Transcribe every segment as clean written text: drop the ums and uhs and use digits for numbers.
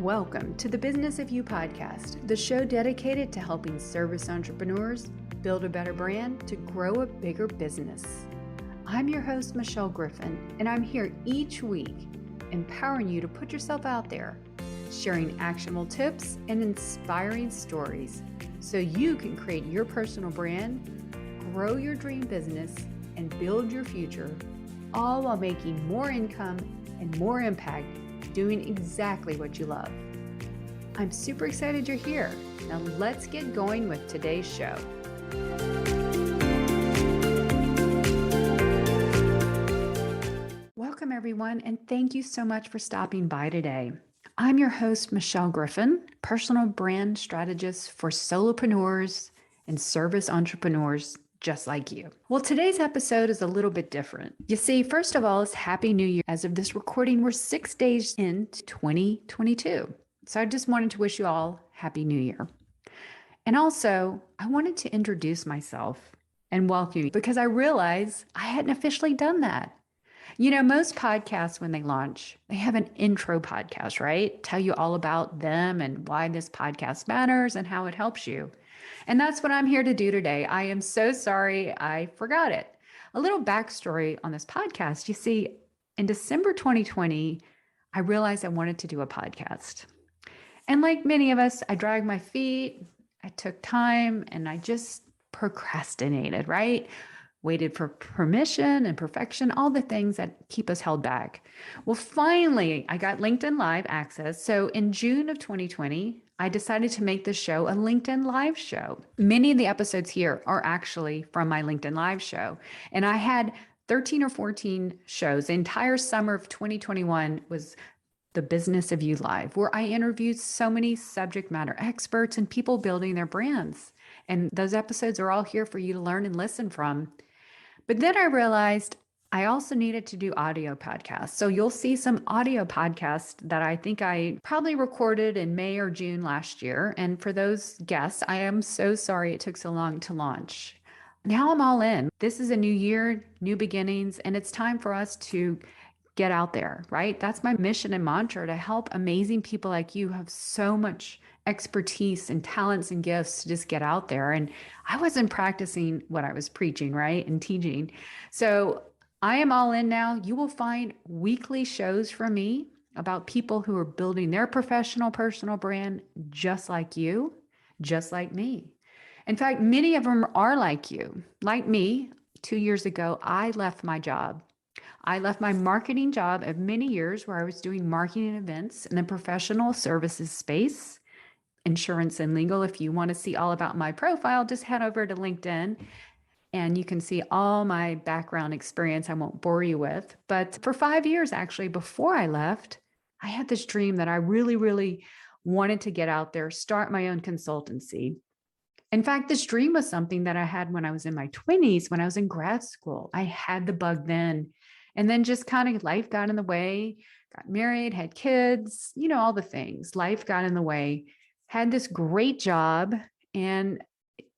Welcome to the Business of You podcast, the show dedicated to helping service entrepreneurs build a better brand to grow a bigger business. I'm your host, Michelle Griffin, and I'm here each week empowering you to put yourself out there, sharing actionable tips and inspiring stories so you can create your personal brand, grow your dream business, and build your future, all while making more income and more impact doing exactly what you love. I'm super excited you're here. Now let's get going with today's show. Welcome everyone, and thank you so much for stopping by today. I'm your host, Michelle Griffin, personal brand strategist for solopreneurs and service entrepreneurs just like you. Well, today's episode is a little bit different. You see, first of all, it's Happy New Year. As of this recording, we're 6 days into 2022. So I just wanted to wish you all Happy New Year. And also, I wanted to introduce myself and welcome you because I realized I hadn't officially done that. You know, most podcasts, when they launch, they have an intro podcast, right? Tell you all about them and why this podcast matters and how it helps you. And that's what I'm here to do today. I am so sorry I forgot it. A little backstory on this podcast. You see, in December 2020, I realized I wanted to do a podcast. And like many of us, I dragged my feet, I took time, and I just procrastinated, right? Waited for permission and perfection, all the things that keep us held back. Well, finally, I got LinkedIn Live access. So in June of 2020, I decided to make this show a LinkedIn Live show. Many of the episodes here are actually from my LinkedIn Live show. And I had 13 or 14 shows. The entire summer of 2021 was the Business of You Live, where I interviewed so many subject matter experts and people building their brands. And those episodes are all here for you to learn and listen from. But then I realized I also needed to do audio podcasts. So you'll see some audio podcasts that I think I probably recorded in May or June last year. And for those guests, I am so sorry it took so long to launch. Now I'm all in. This is a new year, new beginnings, and it's time for us to get out there, right? That's my mission and mantra, to help amazing people like you who have so much expertise and talents and gifts to just get out there. And I wasn't practicing what I was preaching, right? And teaching. So I am all in now. You will find weekly shows from me about people who are building their professional, personal brand, just like you, just like me. In fact, many of them are like you. Like me, 2 years ago, I left my job. I left my marketing job of many years where I was doing marketing events in the professional services space, insurance and legal. If you want to see all about my profile, just head over to LinkedIn and you can see all my background experience. I won't bore you with, but for 5 years, actually, before I left, I had this dream that I really, really wanted to get out there, start my own consultancy. In fact, this dream was something that I had when I was in my 20s, when I was in grad school. I had the bug then. And then just kind of life got in the way, got married, had kids, you know, all the things. Life got in the way, had this great job, and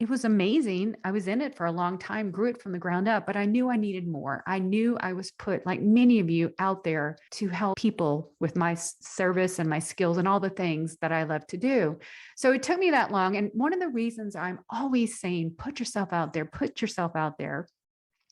it was amazing. I was in it for a long time, grew it from the ground up, but I knew I needed more. I knew I was put, like many of you, out there to help people with my service and my skills and all the things that I love to do. So it took me that long. And one of the reasons I'm always saying, put yourself out there,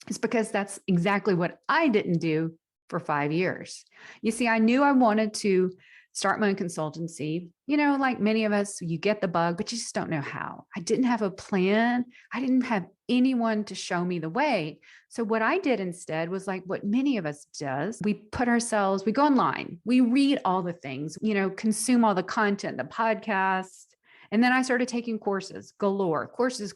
is because that's exactly what I didn't do for 5 years. You see, I knew I wanted to start my own consultancy. You know, like many of us, you get the bug, but you just don't know how. I didn't have a plan. I didn't have anyone to show me the way. So what I did instead was like what many of us does. We go online, we read all the things, you know, consume all the content, the podcast. And then I started taking courses galore, courses,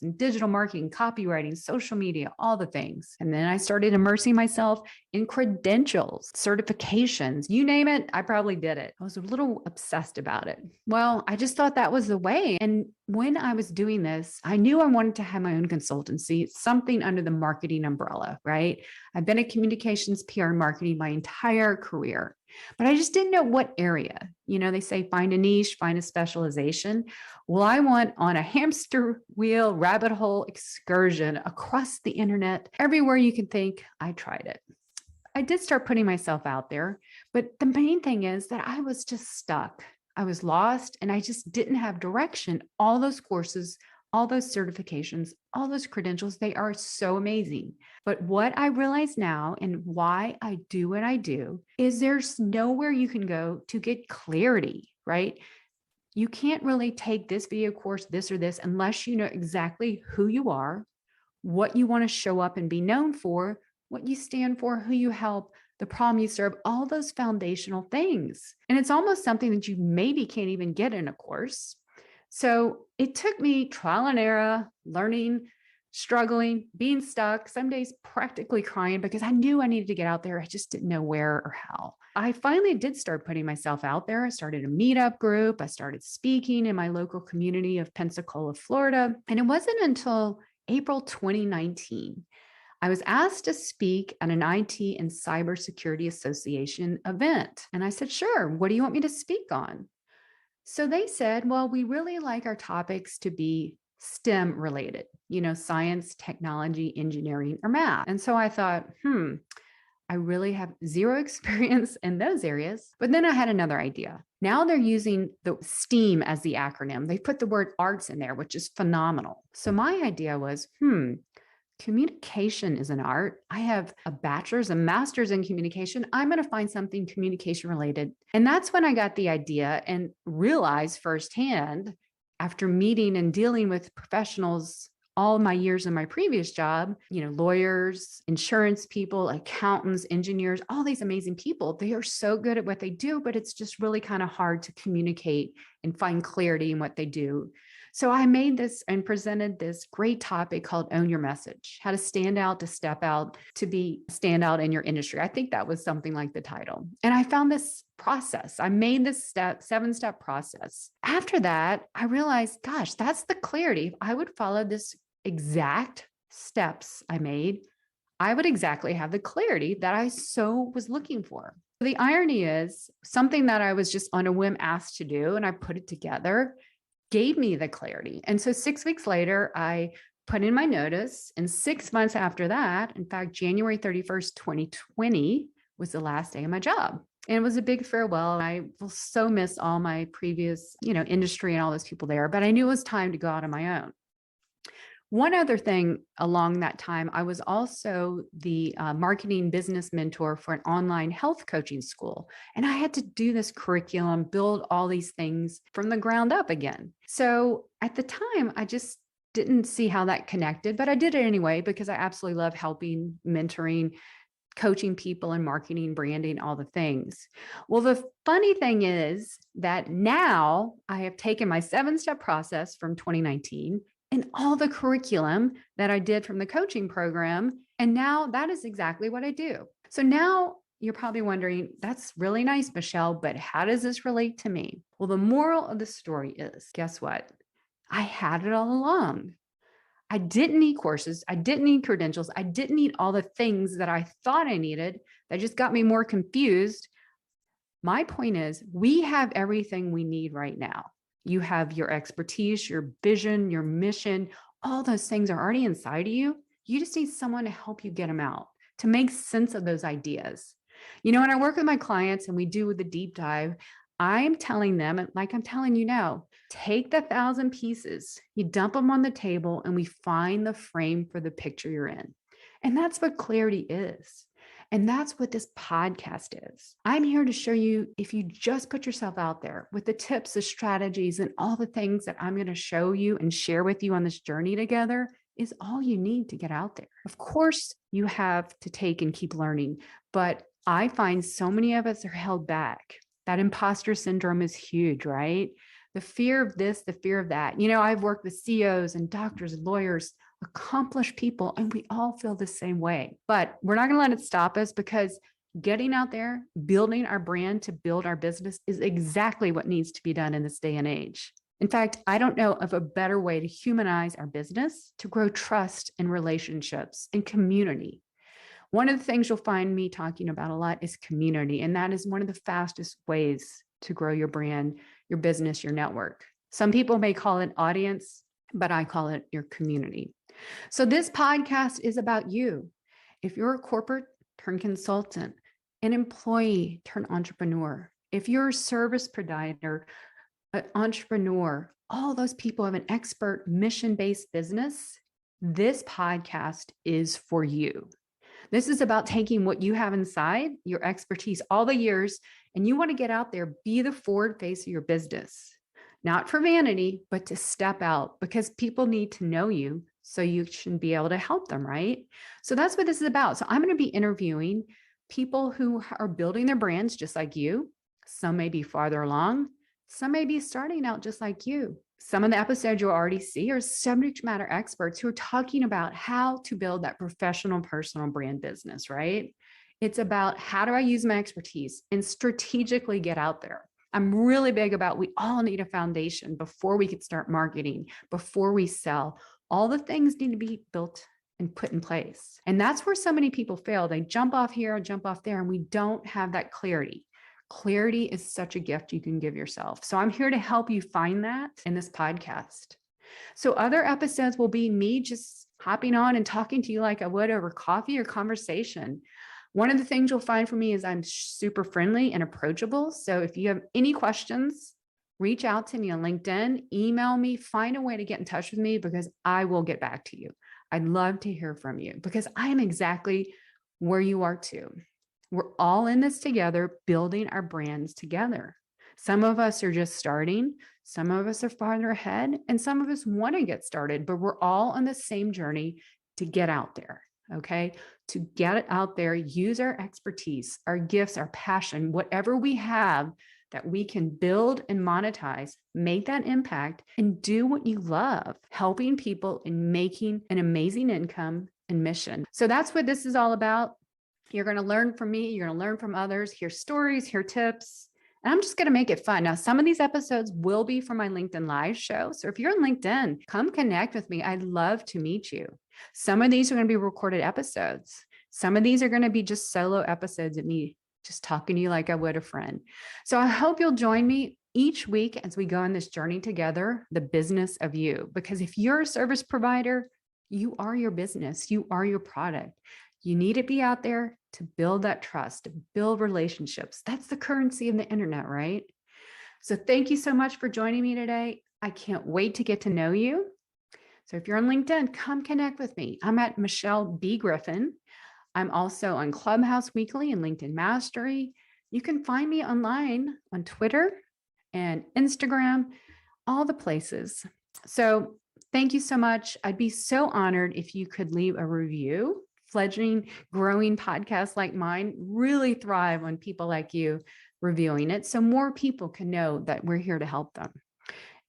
and digital marketing, copywriting, social media, all the things. And then I started immersing myself in credentials, certifications, you name it, I probably did it. I was a little obsessed about it. Well, I just thought that was the way. And when I was doing this, I knew I wanted to have my own consultancy, something under the marketing umbrella, right? I've been in communications, PR, and marketing my entire career. But I just didn't know what area. You know, they say find a niche, find a specialization. Well, I went on a hamster wheel, rabbit hole excursion across the internet. Everywhere you can think, I tried it. I did start putting myself out there, but the main thing is that I was just stuck. I was lost and I just didn't have direction. All those courses, all those certifications, all those credentials, they are so amazing. But what I realize now and why I do what I do is there's nowhere you can go to get clarity, right? You can't really take this video course, this or this, unless you know exactly who you are, what you want to show up and be known for, what you stand for, who you help, the problem you serve, all those foundational things. And it's almost something that you maybe can't even get in a course. So it took me trial and error, learning, struggling, being stuck, some days practically crying because I knew I needed to get out there. I just didn't know where or how. I finally did start putting myself out there. I started a meetup group. I started speaking in my local community of Pensacola, Florida. And it wasn't until April 2019 I was asked to speak at an IT and Cybersecurity Association event. And I said, sure, what do you want me to speak on? So they said, well, we really like our topics to be STEM related, science, technology, engineering, or math. And so I thought, I really have zero experience in those areas. But then I had another idea. Now they're using the STEAM as the acronym. They put the word arts in there, which is phenomenal. So my idea was, communication is an art. I have a bachelor's and master's in communication. I'm going to find something communication related. And that's when I got the idea and realized firsthand after meeting and dealing with professionals all my years in my previous job, lawyers, insurance people, accountants, engineers, all these amazing people, they are so good at what they do, but it's just really kind of hard to communicate and find clarity in what they do. So I made this and presented this great topic called Own Your Message, how to stand out, to step out, to be stand out in your industry. I think that was something like the title. And I found this process. I made this 7-step process. After that, I realized, gosh, that's the clarity. If I would follow this exact steps I made, I would exactly have the clarity that I so was looking for. The irony is something that I was just on a whim asked to do, and I put it together, gave me the clarity. And so 6 weeks later, I put in my notice. And 6 months after that, in fact, January 31st, 2020 was the last day of my job. And it was a big farewell. I will so miss all my previous, industry and all those people there, but I knew it was time to go out on my own. One other thing along that time, I was also the marketing business mentor for an online health coaching school. And I had to do this curriculum, build all these things from the ground up again. So at the time, I just didn't see how that connected, but I did it anyway because I absolutely love helping, mentoring, coaching people and marketing, branding, all the things. Well, the funny thing is that now I have taken my 7-step process from 2019 and all the curriculum that I did from the coaching program. And now that is exactly what I do. So now you're probably wondering, that's really nice, Michelle, but how does this relate to me? Well, the moral of the story is, guess what? I had it all along. I didn't need courses. I didn't need credentials. I didn't need all the things that I thought I needed that just got me more confused. My point is, we have everything we need right now. You have your expertise, your vision, your mission, all those things are already inside of you. You just need someone to help you get them out, to make sense of those ideas. When I work with my clients and we do the deep dive, I'm telling them, like I'm telling you now, take the 1,000 pieces, you dump them on the table, and we find the frame for the picture you're in. And that's what clarity is. And that's what this podcast is. I'm here to show you, if you just put yourself out there with the tips, the strategies, and all the things that I'm going to show you and share with you on this journey together, is all you need to get out there. Of course, you have to take and keep learning, but I find so many of us are held back. That imposter syndrome is huge, right? The fear of this, the fear of that. I've worked with CEOs and doctors and lawyers, accomplished people, and we all feel the same way. But we're not going to let it stop us, because getting out there, building our brand to build our business is exactly what needs to be done in this day and age. In fact, I don't know of a better way to humanize our business, to grow trust in relationships and community. One of the things you'll find me talking about a lot is community, and that is one of the fastest ways to grow your brand, your business, your network. Some people may call it audience, but I call it your community. So this podcast is about you. If you're a corporate turn consultant, an employee turn entrepreneur. If you're a service provider, an entrepreneur, all those people have an expert mission-based business, this podcast is for you. This is about taking what you have inside, your expertise, all the years, and you want to get out there, be the forward face of your business, not for vanity, but to step out because people need to know you so you should be able to help them, right? So that's what this is about. So I'm going to be interviewing people who are building their brands just like you. Some may be farther along. Some may be starting out just like you. Some of the episodes you'll already see are subject matter experts who are talking about how to build that professional personal brand business, right? It's about how do I use my expertise and strategically get out there. I'm really big about we all need a foundation before we could start marketing, before we sell. All the things need to be built and put in place. And that's where so many people fail. They jump off here, jump off there, and we don't have that clarity. Clarity is such a gift you can give yourself. So I'm here to help you find that in this podcast. So other episodes will be me just hopping on and talking to you like I would over coffee or conversation. One of the things you'll find from me is I'm super friendly and approachable. So if you have any questions, reach out to me on LinkedIn, email me, find a way to get in touch with me because I will get back to you. I'd love to hear from you because I am exactly where you are too. We're all in this together, building our brands together. Some of us are just starting, some of us are farther ahead, and some of us want to get started, but we're all on the same journey to get out there, okay? To get it out there, use our expertise, our gifts, our passion, whatever we have that we can build and monetize, make that impact, and do what you love, helping people and making an amazing income and mission. So that's what this is all about. You're going to learn from me. You're going to learn from others, hear stories, hear tips. And I'm just going to make it fun. Now, some of these episodes will be for my LinkedIn Live show. So if you're on LinkedIn, come connect with me. I'd love to meet you. Some of these are going to be recorded episodes. Some of these are going to be just solo episodes of me just talking to you like I would a friend. So I hope you'll join me each week as we go on this journey together, the business of you. Because if you're a service provider, you are your business. You are your product. You need to be out there to build that trust, to build relationships. That's the currency of the internet, right? So thank you so much for joining me today. I can't wait to get to know you. So if you're on LinkedIn, come connect with me. I'm at Michelle B. Griffin. I'm also on Clubhouse Weekly and LinkedIn Mastery. You can find me online on Twitter and Instagram, all the places. So thank you so much. I'd be so honored if you could leave a review. Fledgling, growing podcasts like mine really thrive on people like you reviewing it so more people can know that we're here to help them.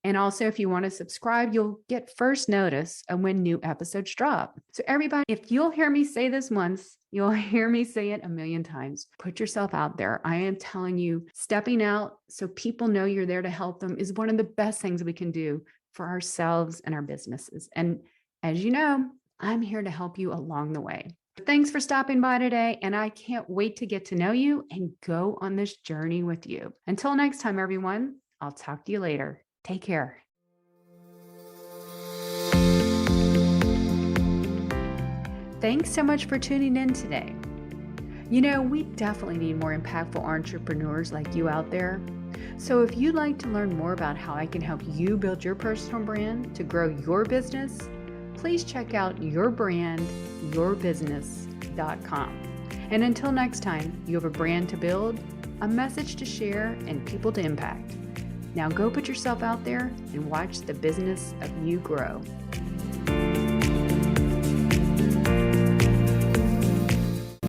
And also, if you want to subscribe, you'll get first notice of when new episodes drop. So everybody, if you'll hear me say this once, you'll hear me say it a million times. Put yourself out there. I am telling you, stepping out so people know you're there to help them is one of the best things we can do for ourselves and our businesses. And as you know, I'm here to help you along the way. Thanks for stopping by today, and I can't wait to get to know you and go on this journey with you. Until next time, everyone, I'll talk to you later. Take care. Thanks so much for tuning in today. You know, we definitely need more impactful entrepreneurs like you out there. So if you'd like to learn more about how I can help you build your personal brand to grow your business, please check out yourbrandyourbusiness.com. And until next time, you have a brand to build, a message to share, and people to impact. Now go put yourself out there and watch the business of you grow.